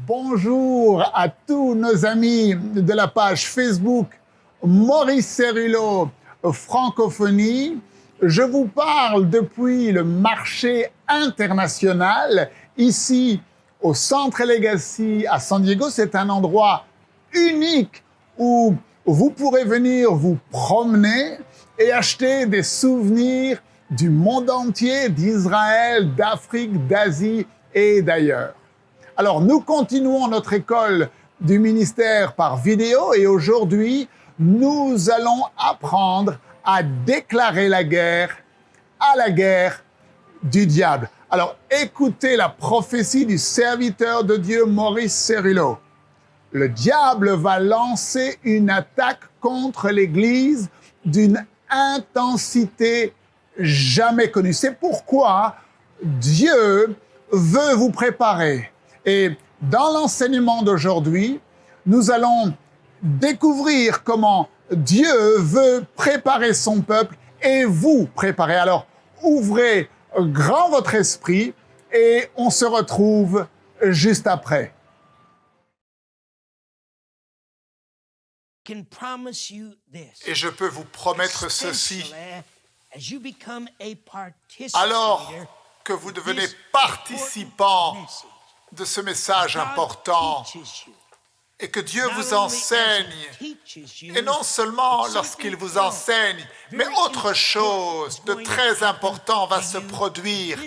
Bonjour à tous nos amis de la page Facebook Maurice Cérulo Francophonie. Je vous parle depuis le marché international, ici au Centre Legacy à San Diego. C'est un endroit unique où vous pourrez venir vous promener et acheter des souvenirs du monde entier, d'Israël, d'Afrique, d'Asie et d'ailleurs. Alors, nous continuons notre école du ministère par vidéo et aujourd'hui, nous allons apprendre à déclarer la guerre à la guerre du diable. Alors, écoutez la prophétie du serviteur de Dieu Maurice Cérulo. Le diable va lancer une attaque contre l'Église d'une intensité jamais connue. C'est pourquoi Dieu veut vous préparer. Et dans l'enseignement d'aujourd'hui, nous allons découvrir comment Dieu veut préparer son peuple et vous préparer. Alors, ouvrez grand votre esprit et on se retrouve juste après. Et je peux vous promettre ceci. Alors que vous devenez participant de ce message important et que Dieu vous enseigne, et non seulement lorsqu'il vous enseigne, mais autre chose de très important va se produire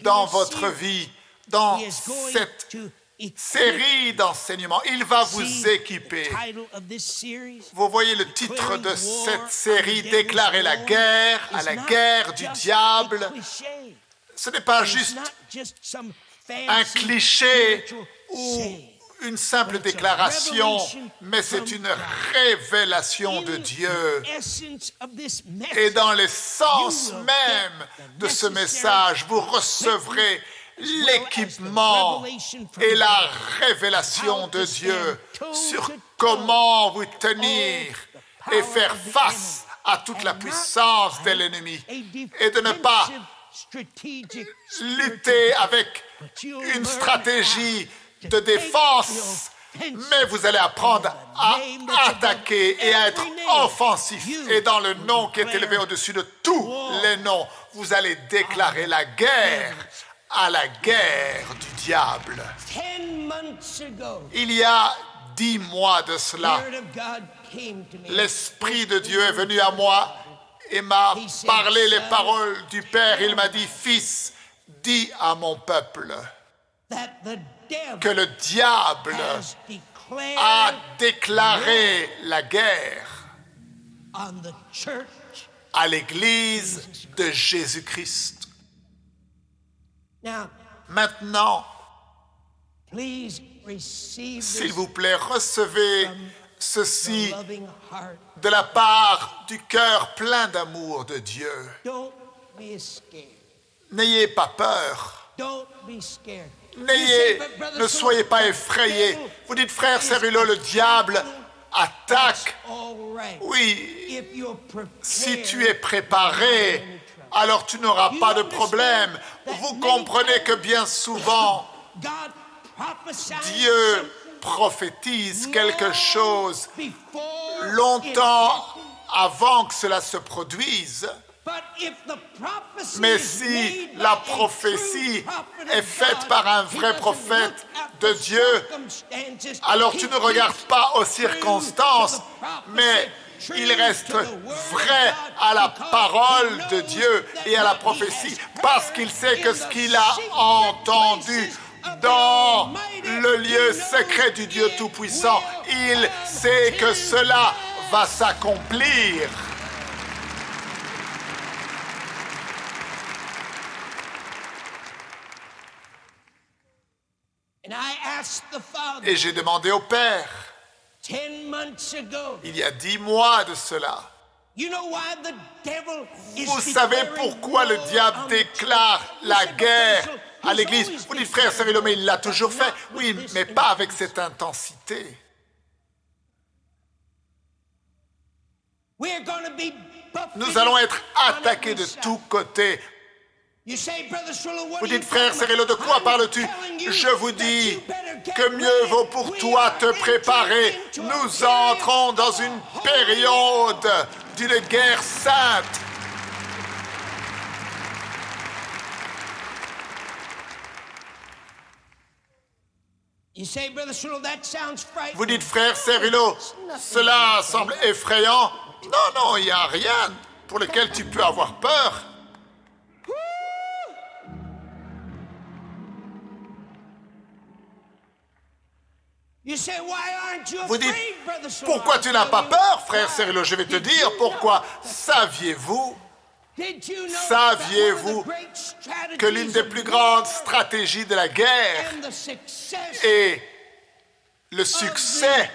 dans votre vie, dans cette série d'enseignements. Il va vous équiper. Vous voyez le titre de cette série, Déclarer la guerre à la guerre du diable. Ce n'est pas juste un cliché ou une simple déclaration, mais c'est une révélation de Dieu. Et dans l'essence même de ce message, vous recevrez l'équipement et la révélation de Dieu sur comment vous tenir et faire face à toute la puissance de l'ennemi et de ne pas lutter avec une stratégie de défense, mais vous allez apprendre à attaquer et à être offensif. Et dans le nom qui est élevé au-dessus de tous les noms, vous allez déclarer la guerre à la guerre du diable. Il y a 10 mois de cela, l'Esprit de Dieu est venu à moi et m'a parlé les paroles du Père. Il m'a dit, fils, dis à mon peuple que le diable a déclaré la guerre à l'Église de Jésus-Christ. Maintenant, s'il vous plaît, recevez ceci de la part du cœur plein d'amour de Dieu. N'ayez pas peur. Ne soyez pas effrayés. Vous dites, frère Cérulo, le diable attaque. Oui, si tu es préparé, alors tu n'auras pas de problème. Vous comprenez que bien souvent, Dieu prophétise quelque chose longtemps avant que cela se produise. Mais si la prophétie est faite par un vrai prophète de Dieu, alors tu ne regardes pas aux circonstances, mais il reste vrai à la parole de Dieu et à la prophétie, parce qu'il sait que ce qu'il a entendu dans le lieu secret du Dieu Tout-Puissant, il sait que cela va s'accomplir. Et j'ai demandé au Père, il y a 10 mois de cela, vous savez pourquoi le diable déclare la guerre à l'Église? Vous dites, frère Cérulo, mais il l'a toujours fait. Oui, mais pas avec cette intensité. Nous allons être attaqués de tous côtés. Vous dites, frère Cirillo, de quoi parles-tu? Je vous dis que mieux vaut pour toi te préparer. Nous entrons dans une période d'une guerre sainte. Vous dites, frère Cirillo, cela semble effrayant. Non, non, il n'y a rien pour lequel tu peux avoir peur. Vous dites, pourquoi tu n'as pas peur, frère Cirillo? Je vais te dire pourquoi. Saviez-vous que l'une des plus grandes stratégies de la guerre est le succès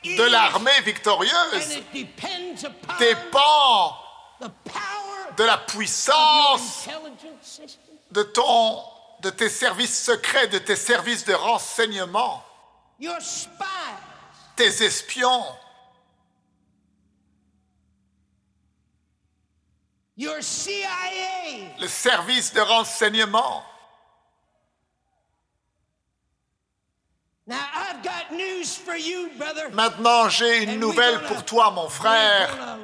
de l'armée victorieuse dépend de la puissance de tes services secrets, de tes services de renseignement, tes espions, le service de renseignement. Maintenant, j'ai une nouvelle pour toi, mon frère.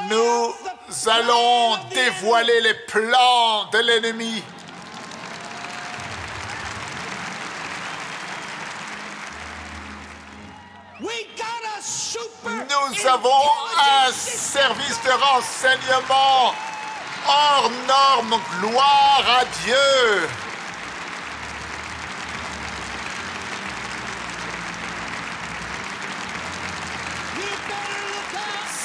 Nous allons dévoiler les plans de l'ennemi. Nous avons un service de renseignement hors norme, gloire à Dieu.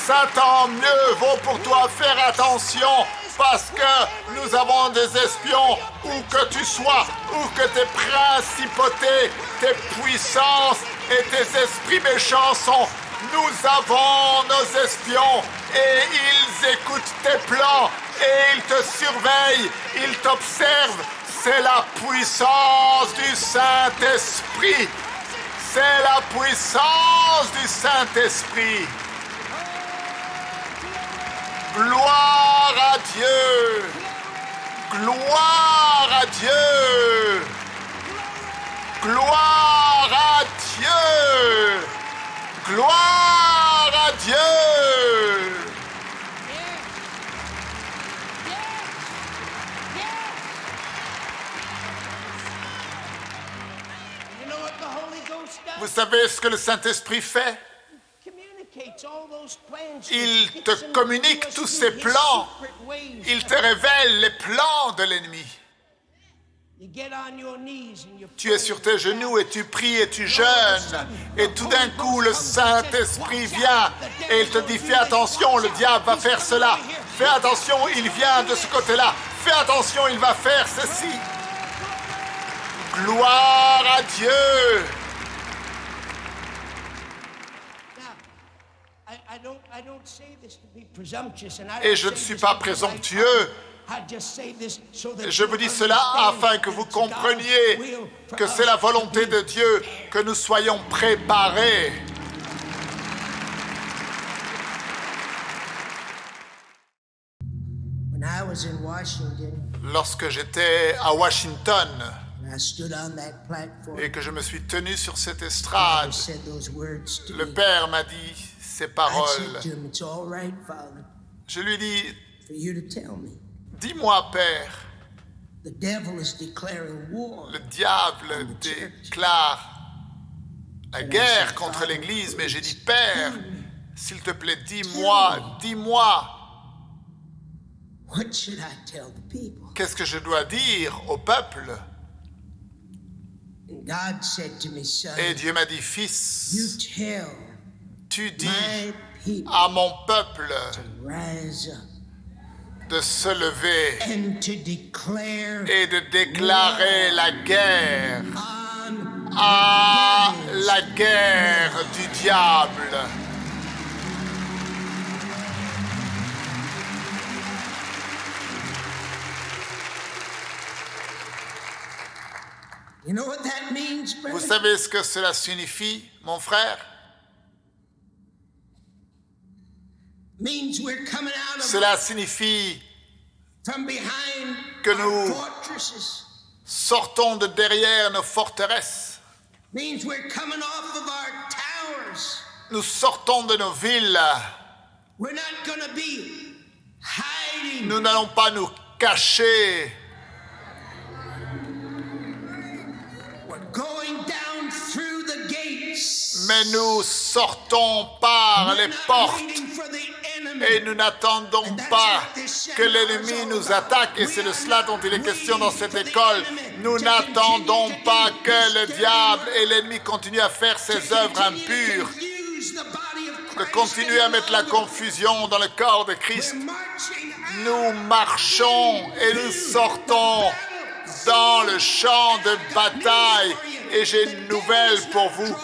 Satan, mieux vaut pour toi faire attention parce que nous avons des espions, où que tu sois, où que tes principautés, tes puissances et tes esprits méchants sont. Nous avons nos espions et ils écoutent tes plans et ils te surveillent, ils t'observent. C'est la puissance du Saint-Esprit. C'est la puissance du Saint-Esprit. Gloire à Dieu! Gloire à Dieu! Gloire à Dieu! Gloire à Dieu! Vous savez ce que le Saint-Esprit fait? Il te communique tous ses plans. Il te révèle les plans de l'ennemi. Tu es sur tes genoux et tu pries et tu jeûnes. Et tout d'un coup, le Saint-Esprit vient et il te dit, fais attention, le diable va faire cela. Fais attention, il vient de ce côté-là. Fais attention, il va faire ceci. Gloire à Dieu. Et je ne suis pas présomptueux. Je vous dis cela afin que vous compreniez que c'est la volonté de Dieu que nous soyons préparés. Lorsque j'étais à Washington et que je me suis tenu sur cette estrade, le Père m'a dit ces paroles. Je lui dis, dis-moi, Père, le diable déclare la guerre contre l'Église, mais j'ai dit, Père, s'il te plaît, dis-moi, qu'est-ce que je dois dire au peuple? Et Dieu m'a dit, fils, tu dis à mon peuple de se lever et de déclarer la guerre à la guerre du diable. Vous savez ce que cela signifie, mon frère? means we're coming out of Cela signifie from behind que our nous fortresses. sortons de derrière nos forteresses. Means we're coming off of our towers. Nous sortons de nos villes. We're not going to be hiding. Nous n'allons pas nous cacher. We're going down through the gates. Mais nous sortons par We're les not portes. waiting for the enemy. Et nous n'attendons pas que l'ennemi nous attaque. Et c'est de cela dont il est question dans cette école. Nous n'attendons pas que le diable et l'ennemi continuent à faire ses œuvres impures, de continuer à mettre la confusion dans le corps de Christ. Nous marchons et nous sortons dans le champ de bataille. Et j'ai une nouvelle pour vous.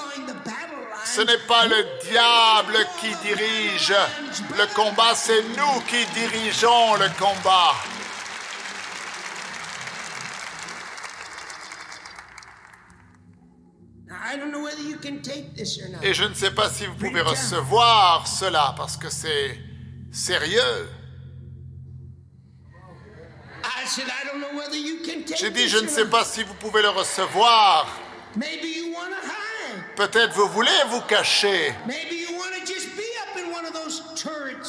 Ce n'est pas le diable qui dirige le combat, c'est nous qui dirigeons le combat. Et je ne sais pas si vous pouvez recevoir cela parce que c'est sérieux. J'ai dit, je ne sais pas si vous pouvez le recevoir. Peut-être vous voulez vous cacher.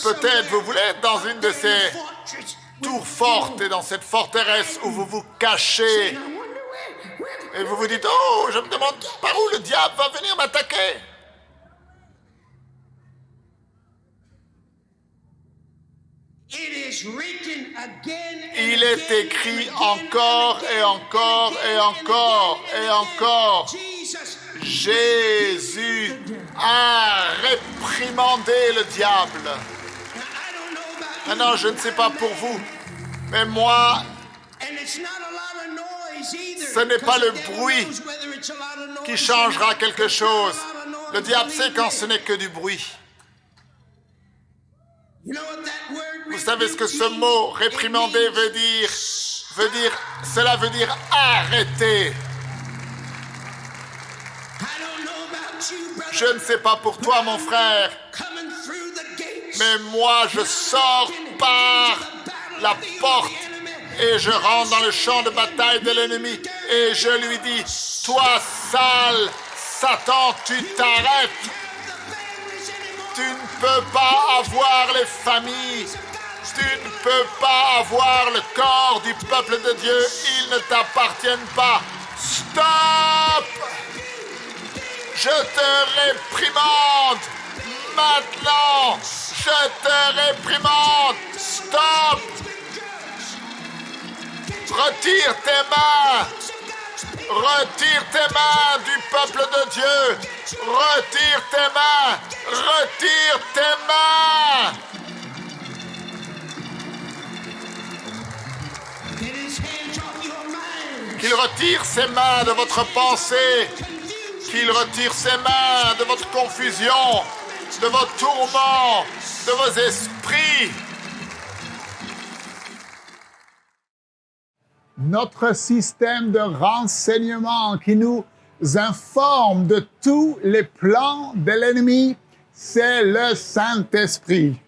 Peut-être vous voulez être dans une de ces tours fortes et dans cette forteresse où vous vous cachez. Et vous vous dites, oh, je me demande par où le diable va venir m'attaquer. Il est écrit encore et encore et encore et encore. Jésus a réprimandé le diable. Maintenant, je ne sais pas pour vous, mais moi, ce n'est pas le bruit qui changera quelque chose. Le diable sait quand ce n'est que du bruit. Vous savez ce que ce mot réprimander veut dire? Cela veut dire arrêter. Je ne sais pas pour toi, mon frère, mais moi, je sors par la porte et je rentre dans le champ de bataille de l'ennemi et je lui dis, toi, sale Satan, tu t'arrêtes. Tu ne peux pas avoir les familles. Tu ne peux pas avoir le corps du peuple de Dieu. Ils ne t'appartiennent pas. Stop! Je te réprimande. Maintenant, je te réprimande. Stop! Retire tes mains. Retire tes mains du peuple de Dieu. Retire tes mains. Retire tes mains. Qu'il retire ses mains de votre pensée. Qu'il retire ses mains de votre confusion, de vos tourments, de vos esprits. Notre système de renseignement qui nous informe de tous les plans de l'ennemi, c'est le Saint-Esprit.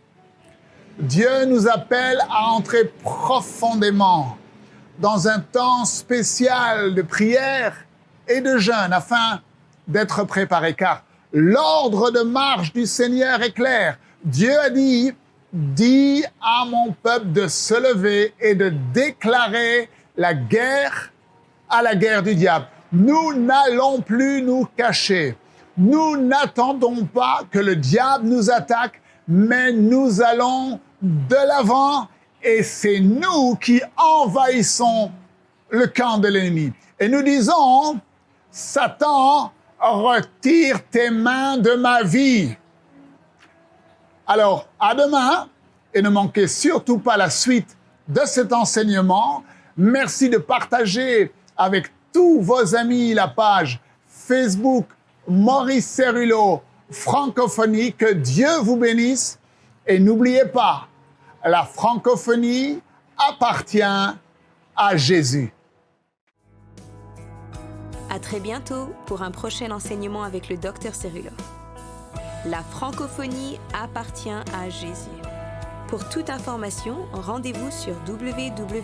Dieu nous appelle à entrer profondément dans un temps spécial de prière et de jeûne afin d'être préparé, car l'ordre de marche du Seigneur est clair. Dieu a dit, dis à mon peuple de se lever et de déclarer la guerre à la guerre du diable. Nous n'allons plus nous cacher. Nous n'attendons pas que le diable nous attaque, mais nous allons de l'avant et c'est nous qui envahissons le camp de l'ennemi. Et nous disons, Satan, retire tes mains de ma vie. Alors, à demain, et ne manquez surtout pas la suite de cet enseignement. Merci de partager avec tous vos amis la page Facebook Maurice Cerullo Francophonie. Que Dieu vous bénisse. Et n'oubliez pas, la francophonie appartient à Jésus. À très bientôt pour un prochain enseignement avec le Dr Cerullo. La francophonie appartient à Jésus. Pour toute information, rendez-vous sur www.mcwe.fr.